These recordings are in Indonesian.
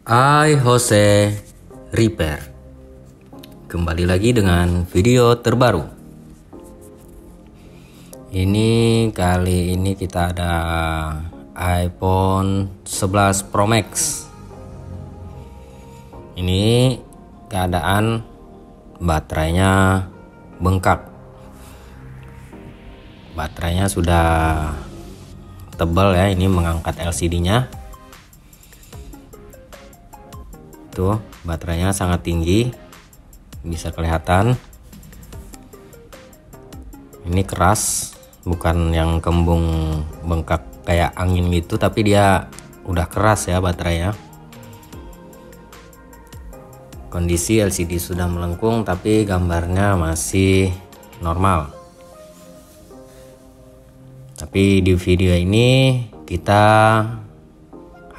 Hai Jose Repair. Kembali lagi dengan video terbaru. Kali ini kita ada iPhone 11 Pro Max. Ini keadaan baterainya bengkak. Baterainya sudah tebal ya, ini mengangkat LCD-nya. Tuh, baterainya sangat tinggi, bisa kelihatan. Ini keras, bukan yang kembung bengkak kayak angin gitu, tapi dia udah keras ya baterainya. Kondisi LCD sudah melengkung, tapi gambarnya masih normal. Tapi di video ini kita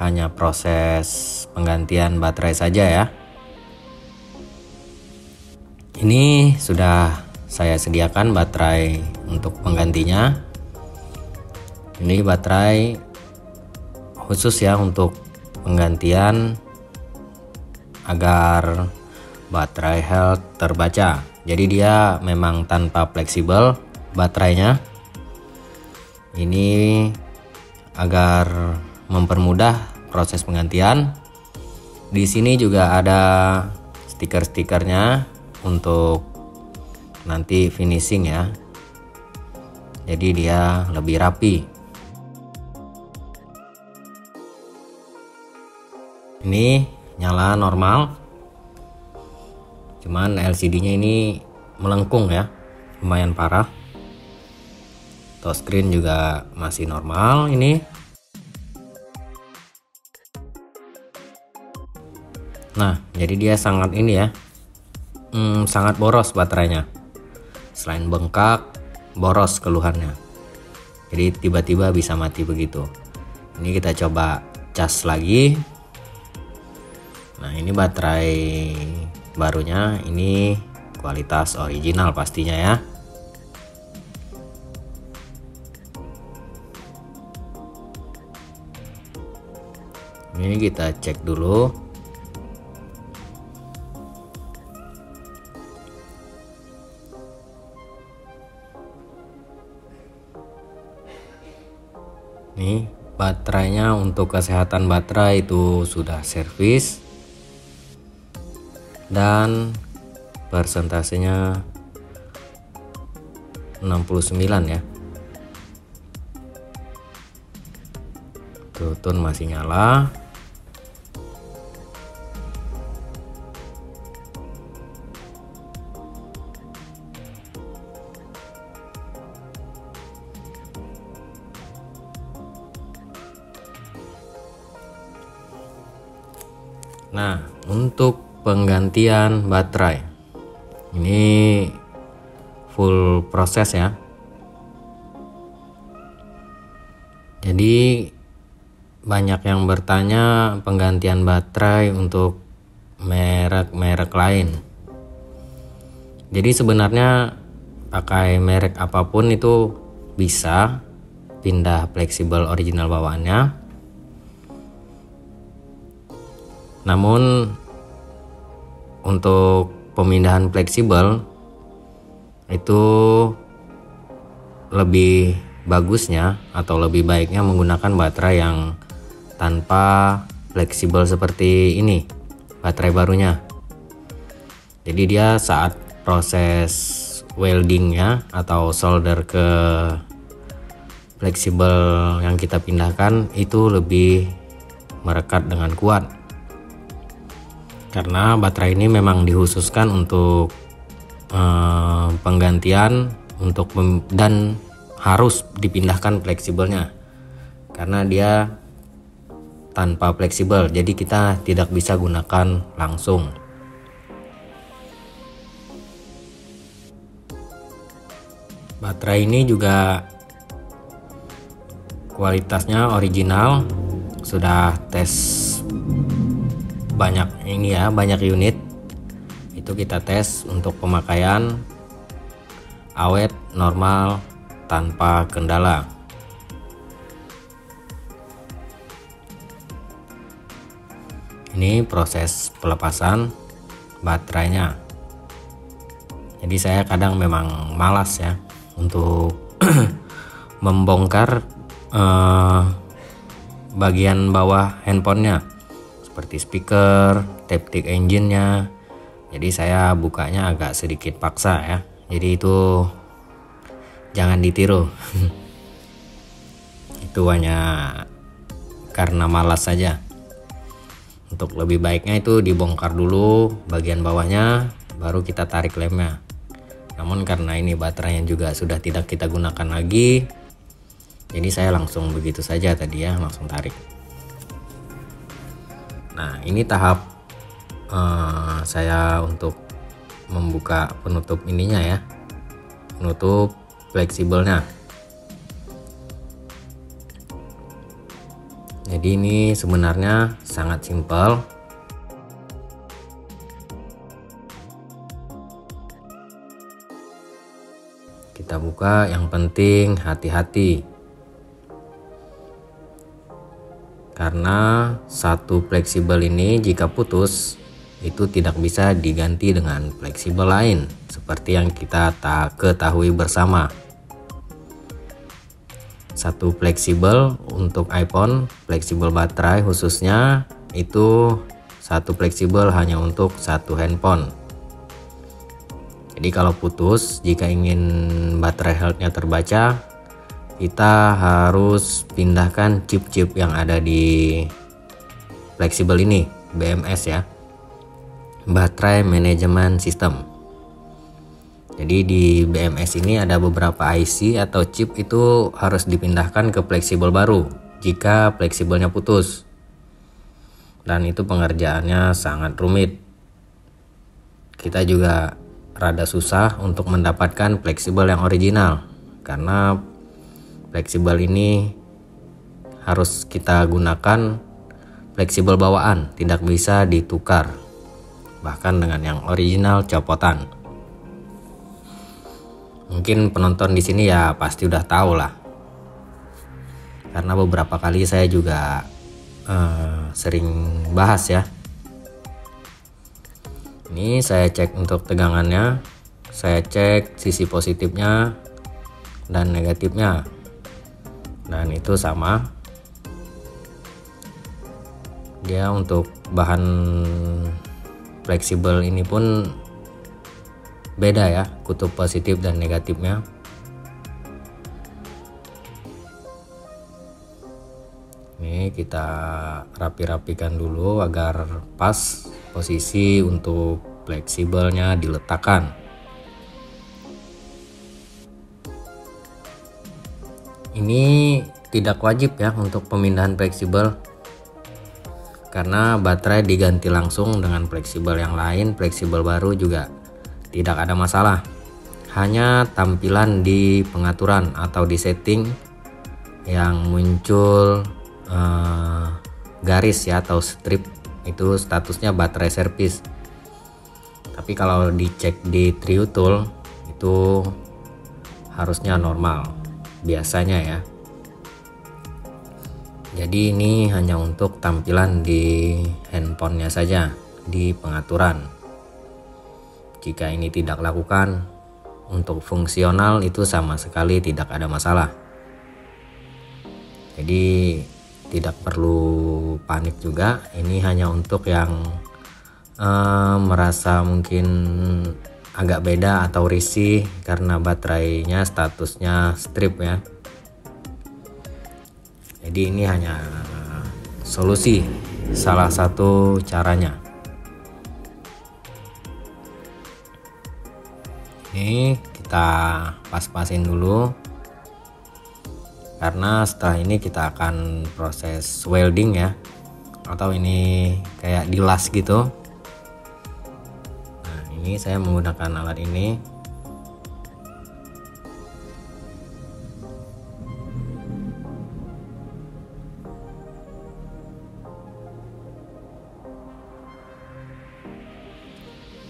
hanya proses penggantian baterai saja ya. Ini sudah saya sediakan baterai untuk penggantinya. Ini baterai khusus ya untuk penggantian agar baterai health terbaca. Jadi dia memang tanpa fleksibel baterainya. Ini agar mempermudah proses penggantian. Di sini juga ada stiker-stikernya untuk nanti finishing ya. Jadi dia lebih rapi. Ini nyala normal. Cuman LCD-nya ini melengkung ya, lumayan parah. Touchscreen juga masih normal ini. Nah, jadi dia sangat ini ya, sangat boros baterainya. Selain bengkak, boros keluhannya. Jadi tiba-tiba bisa mati begitu. Ini kita coba cas lagi. Nah, ini baterai barunya, ini kualitas original pastinya ya. Ini kita cek dulu. Nih, baterainya untuk kesehatan baterai itu sudah servis dan persentasenya 69 ya. Tuh, tone masih nyala. Nah, untuk penggantian baterai ini full proses ya. Jadi banyak yang bertanya penggantian baterai untuk merek-merek lain. Jadi sebenarnya pakai merek apapun itu bisa pindah fleksibel original bawaannya. Namun untuk pemindahan fleksibel itu lebih bagusnya atau lebih baiknya menggunakan baterai yang tanpa fleksibel seperti ini, baterai barunya. Jadi dia saat proses weldingnya atau solder ke fleksibel yang kita pindahkan itu lebih merekat dengan kuat. Karena baterai ini memang dikhususkan untuk penggantian dan harus dipindahkan fleksibelnya. Karena dia tanpa fleksibel, jadi kita tidak bisa gunakan langsung. Baterai ini juga kualitasnya original, sudah tes banyak unit. Itu kita tes untuk pemakaian awet, normal, tanpa kendala. Ini proses pelepasan baterainya. Jadi saya kadang memang malas ya untuk membongkar bagian bawah handphonenya seperti speaker, taptic engine-nya. Jadi saya bukanya agak sedikit paksa ya. Jadi itu jangan ditiru. Itu hanya karena malas saja. Untuk lebih baiknya itu dibongkar dulu bagian bawahnya, baru kita tarik lemnya. Namun karena ini baterainya juga sudah tidak kita gunakan lagi, jadi saya langsung begitu saja tadi ya, langsung tarik. Nah, ini tahap saya untuk membuka penutup ininya ya, penutup fleksibelnya. Jadi ini sebenarnya sangat simpel. Kita buka, yang penting hati-hati. Karena satu fleksibel ini jika putus itu tidak bisa diganti dengan fleksibel lain seperti yang kita ketahui bersama. Satu fleksibel untuk iPhone, fleksibel baterai khususnya, itu satu fleksibel hanya untuk satu handphone. Jadi kalau putus, jika ingin baterai health-nya terbaca, kita harus pindahkan chip-chip yang ada di fleksibel ini, BMS ya, Battery Management System. Jadi di BMS ini ada beberapa IC atau chip itu harus dipindahkan ke fleksibel baru jika fleksibelnya putus. Dan itu pengerjaannya sangat rumit. Kita juga rada susah untuk mendapatkan fleksibel yang original karena fleksibel ini harus kita gunakan fleksibel bawaan, tidak bisa ditukar bahkan dengan yang original copotan. Mungkin penonton di sini ya pasti udah tahu lah, karena beberapa kali saya juga sering bahas ya. Ini saya cek untuk tegangannya, saya cek sisi positifnya dan negatifnya, dan itu sama. Dia untuk bahan fleksibel ini pun beda ya, kutub positif dan negatifnya. Ini kita rapi-rapikan dulu agar pas posisi untuk fleksibelnya diletakkan. Ini tidak wajib ya untuk pemindahan fleksibel, karena baterai diganti langsung dengan fleksibel yang lain, fleksibel baru juga tidak ada masalah. Hanya tampilan di pengaturan atau di setting yang muncul garis ya atau strip, itu statusnya baterai servis. Tapi kalau dicek di Trio Tool itu harusnya normal biasanya ya. Jadi ini hanya untuk tampilan di handphonenya saja di pengaturan. Jika ini tidak lakukan, untuk fungsional itu sama sekali tidak ada masalah. Jadi tidak perlu panik juga. Ini hanya untuk yang merasa mungkin agak beda atau risih karena baterainya statusnya strip ya. Jadi ini hanya solusi, salah satu caranya. Ini kita pas-pasin dulu, karena setelah ini kita akan proses welding ya, atau ini kayak dilas gitu. Nah, ini saya menggunakan alat ini.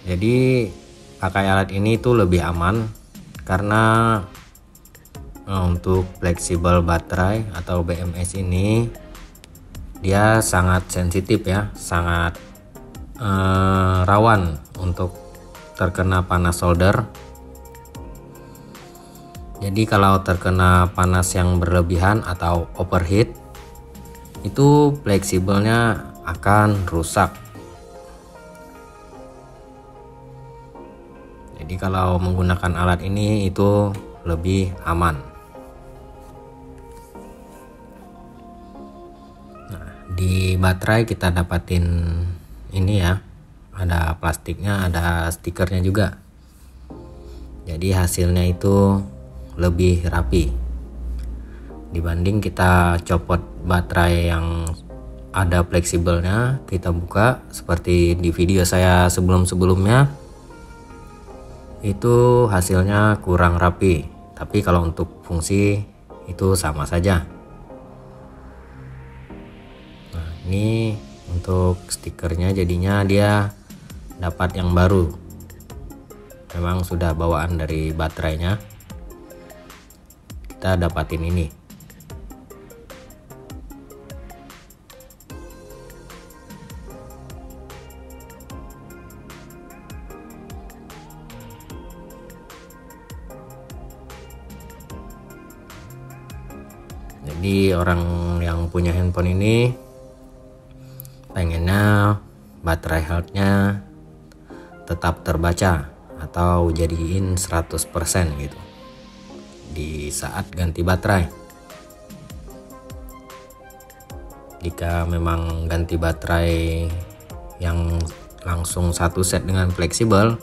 Jadi pakai alat ini tuh lebih aman karena untuk fleksibel baterai atau BMS ini dia sangat sensitif ya, sangat rawan untuk terkena panas solder. Jadi kalau terkena panas yang berlebihan atau overheat, itu fleksibelnya akan rusak. Jadi kalau menggunakan alat ini itu lebih aman. Nah, di baterai kita dapatin ini ya, ada plastiknya, ada stikernya juga. Jadi hasilnya itu lebih rapi dibanding kita copot baterai yang ada fleksibelnya. Kita buka seperti di video saya sebelum-sebelumnya, itu hasilnya kurang rapi, tapi kalau untuk fungsi itu sama saja. Nah, ini untuk stikernya, jadinya dia dapat yang baru, memang sudah bawaan dari baterainya. Kita dapatin ini. Jadi orang yang punya handphone ini pengennya baterai health-nya tetap terbaca atau jadiin 100% gitu di saat ganti baterai. Jika memang ganti baterai yang langsung satu set dengan fleksibel,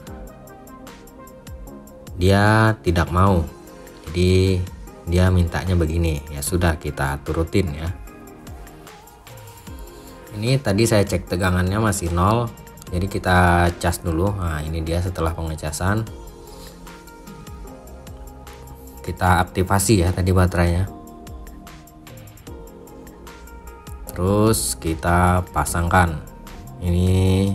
dia tidak mau. Jadi dia mintanya begini, ya sudah kita turutin ya. Ini tadi saya cek tegangannya masih 0, jadi kita cas dulu. Nah, ini dia setelah pengecasan. Kita aktifasi ya tadi baterainya. Terus kita pasangkan. Ini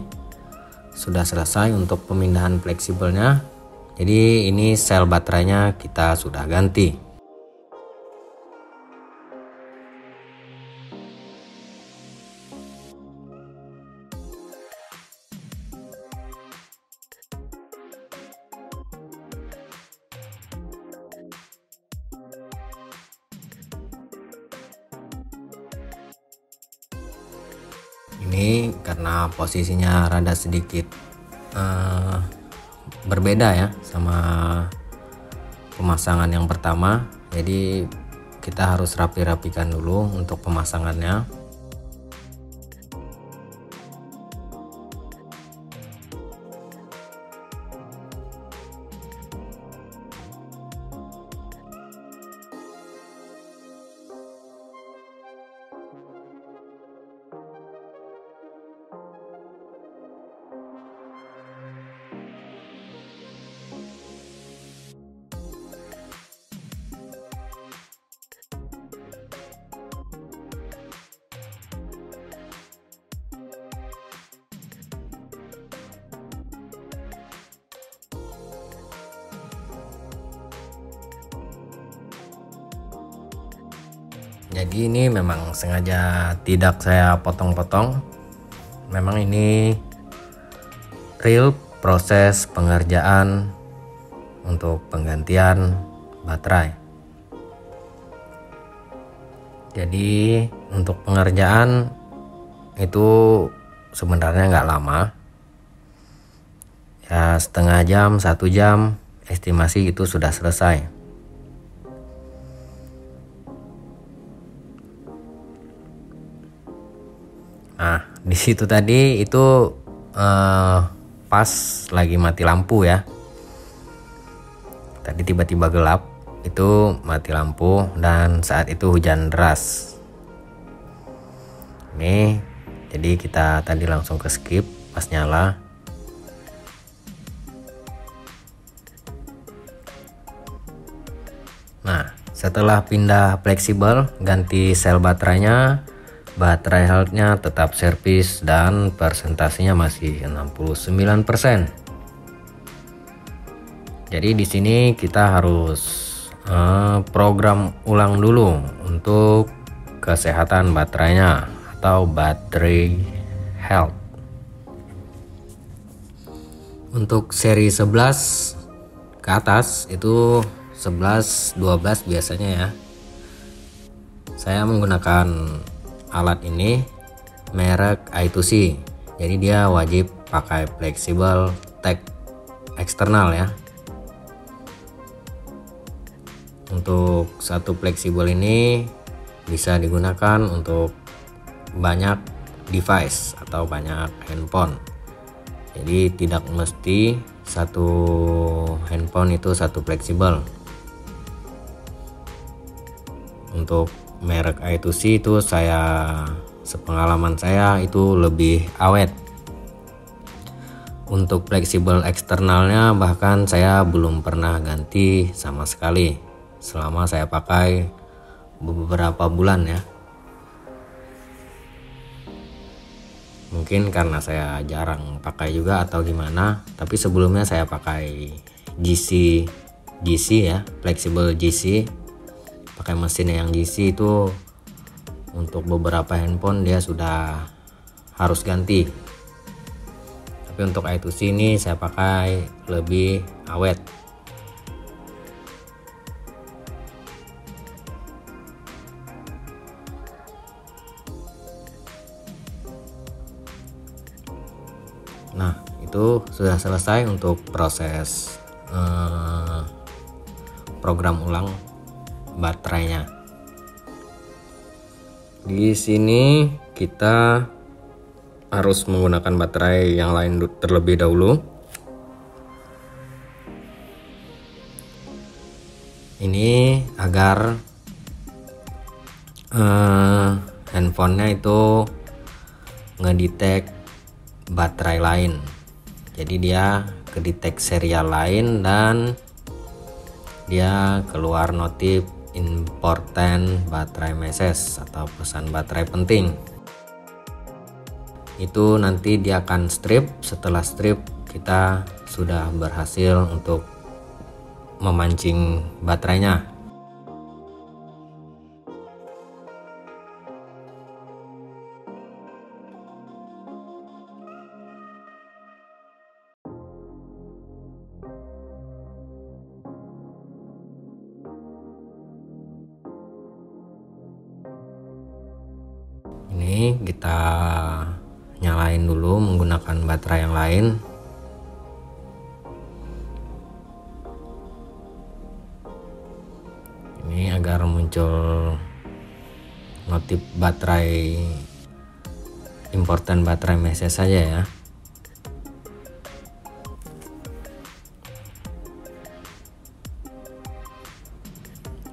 sudah selesai untuk pemindahan fleksibelnya. Jadi ini sel baterainya kita sudah ganti. Ini karena posisinya rada sedikit berbeda ya sama pemasangan yang pertama, jadi kita harus rapi-rapikan dulu untuk pemasangannya. Jadi ini memang sengaja tidak saya potong-potong. Memang ini real proses pengerjaan untuk penggantian baterai. Jadi untuk pengerjaan itu sebenarnya nggak lama. Ya setengah jam, 1 jam, estimasi itu sudah selesai. Nah, di situ tadi itu pas lagi mati lampu ya. Tadi tiba-tiba gelap, itu mati lampu dan saat itu hujan deras. Ini jadi kita tadi langsung ke skip pas nyala. Nah, setelah pindah fleksibel, ganti sel baterainya, baterai health-nya tetap servis dan persentasenya masih 69%. Jadi di sini kita harus program ulang dulu untuk kesehatan baterainya atau battery health. Untuk seri 11 ke atas itu 11, 12 biasanya ya. Saya menggunakan alat ini merek I2C. Jadi dia wajib pakai fleksibel tag eksternal ya. Untuk satu fleksibel ini bisa digunakan untuk banyak device atau banyak handphone. Jadi tidak mesti satu handphone itu satu fleksibel. Untuk merek I2C itu sepengalaman saya itu lebih awet. Untuk fleksibel eksternalnya bahkan saya belum pernah ganti sama sekali selama saya pakai beberapa bulan ya. Mungkin karena saya jarang pakai juga atau gimana, tapi sebelumnya saya pakai GC ya, fleksibel GC, pakai mesin yang GC itu untuk beberapa handphone dia sudah harus ganti. Tapi untuk I2C ini saya pakai lebih awet. Nah, itu sudah selesai untuk proses program ulang baterainya. Di sini kita harus menggunakan baterai yang lain terlebih dahulu. Ini agar handphonenya itu ngedetect baterai lain. Jadi dia kedetek serial lain dan dia keluar notif important baterai message atau pesan baterai penting. Itu nanti dia akan strip. Setelah strip kita sudah berhasil untuk memancing baterainya. Ini kita nyalain dulu menggunakan baterai yang lain. Ini agar muncul notif baterai important baterai message saja ya.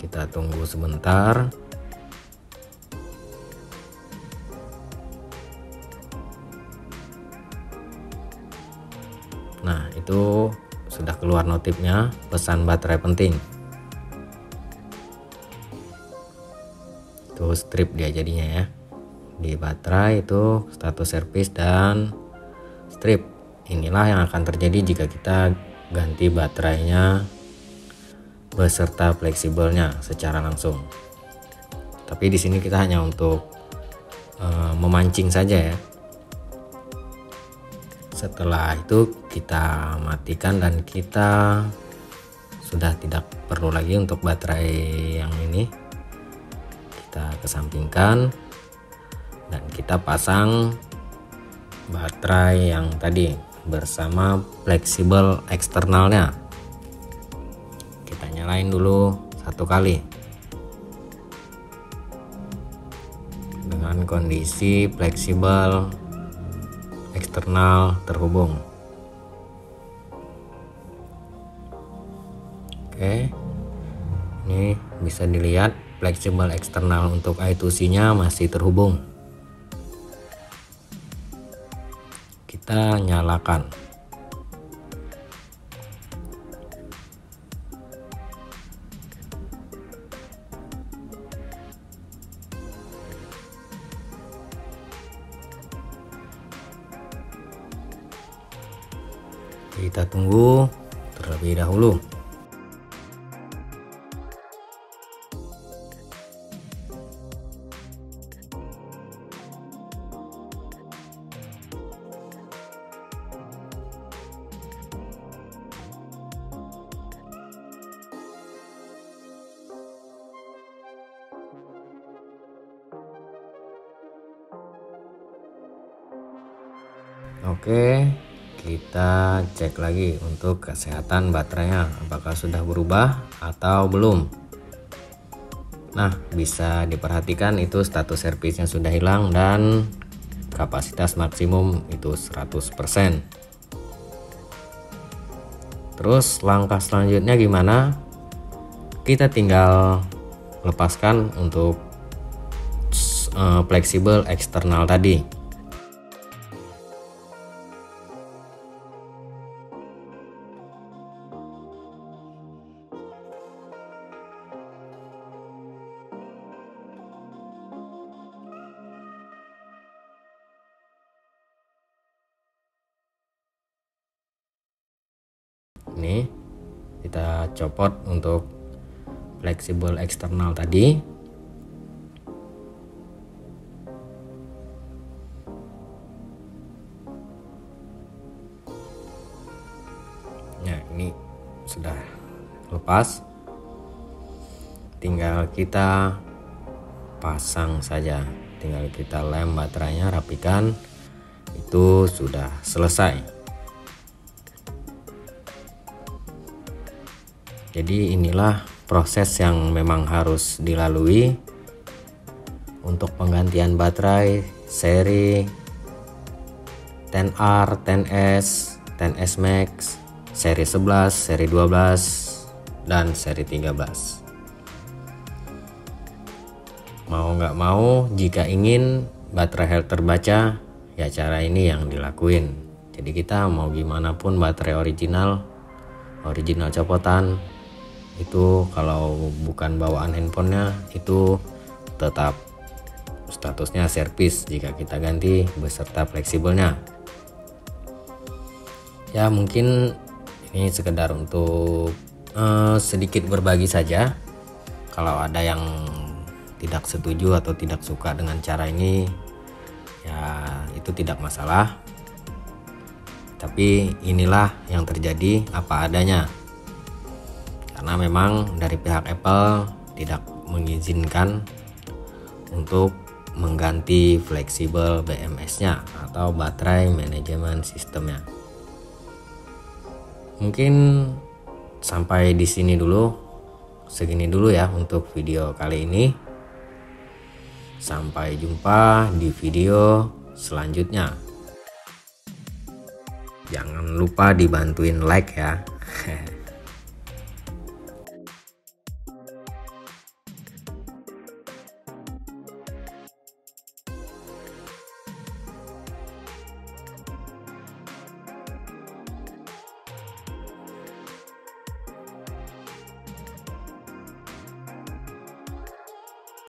Kita tunggu sebentar. Nah, itu sudah keluar notifnya pesan baterai penting. Itu strip dia jadinya ya. Di baterai itu status service dan strip. Inilah yang akan terjadi jika kita ganti baterainya beserta fleksibelnya secara langsung. Tapi di sini kita hanya untuk memancing saja ya. Setelah itu kita matikan dan kita sudah tidak perlu lagi untuk baterai yang ini. Kita kesampingkan dan kita pasang baterai yang tadi bersama fleksibel eksternalnya. Kita nyalain dulu satu kali dengan kondisi fleksibel eksternal terhubung. Oke, ini bisa dilihat fleksibel eksternal untuk I2C nya masih terhubung. Kita nyalakan. Kita tunggu terlebih dahulu. Oke, kita cek lagi untuk kesehatan baterainya, apakah sudah berubah atau belum. Nah, bisa diperhatikan itu status servisnya sudah hilang dan kapasitas maksimum itu 100%. Terus langkah selanjutnya gimana? Kita tinggal lepaskan untuk fleksibel eksternal tadi. Ini kita copot untuk fleksibel eksternal tadi. Nah, ini sudah lepas, tinggal kita pasang saja, tinggal kita lem baterainya, rapikan, itu sudah selesai. Jadi inilah proses yang memang harus dilalui untuk penggantian baterai seri 10R, 10S, 10S Max, seri 11, seri 12, dan seri 13. Mau nggak mau, jika ingin baterai health terbaca, ya cara ini yang dilakuin. Jadi kita mau gimana pun baterai original copotan, itu kalau bukan bawaan handphonenya itu tetap statusnya servis jika kita ganti beserta fleksibelnya. Ya mungkin ini sekedar untuk sedikit berbagi saja. Kalau ada yang tidak setuju atau tidak suka dengan cara ini, ya itu tidak masalah. Tapi inilah yang terjadi apa adanya. Karena memang dari pihak Apple tidak mengizinkan untuk mengganti fleksibel BMS-nya atau baterai manajemen sistemnya. Mungkin sampai di sini dulu, segini dulu ya untuk video kali ini. Sampai jumpa di video selanjutnya. Jangan lupa dibantuin like ya.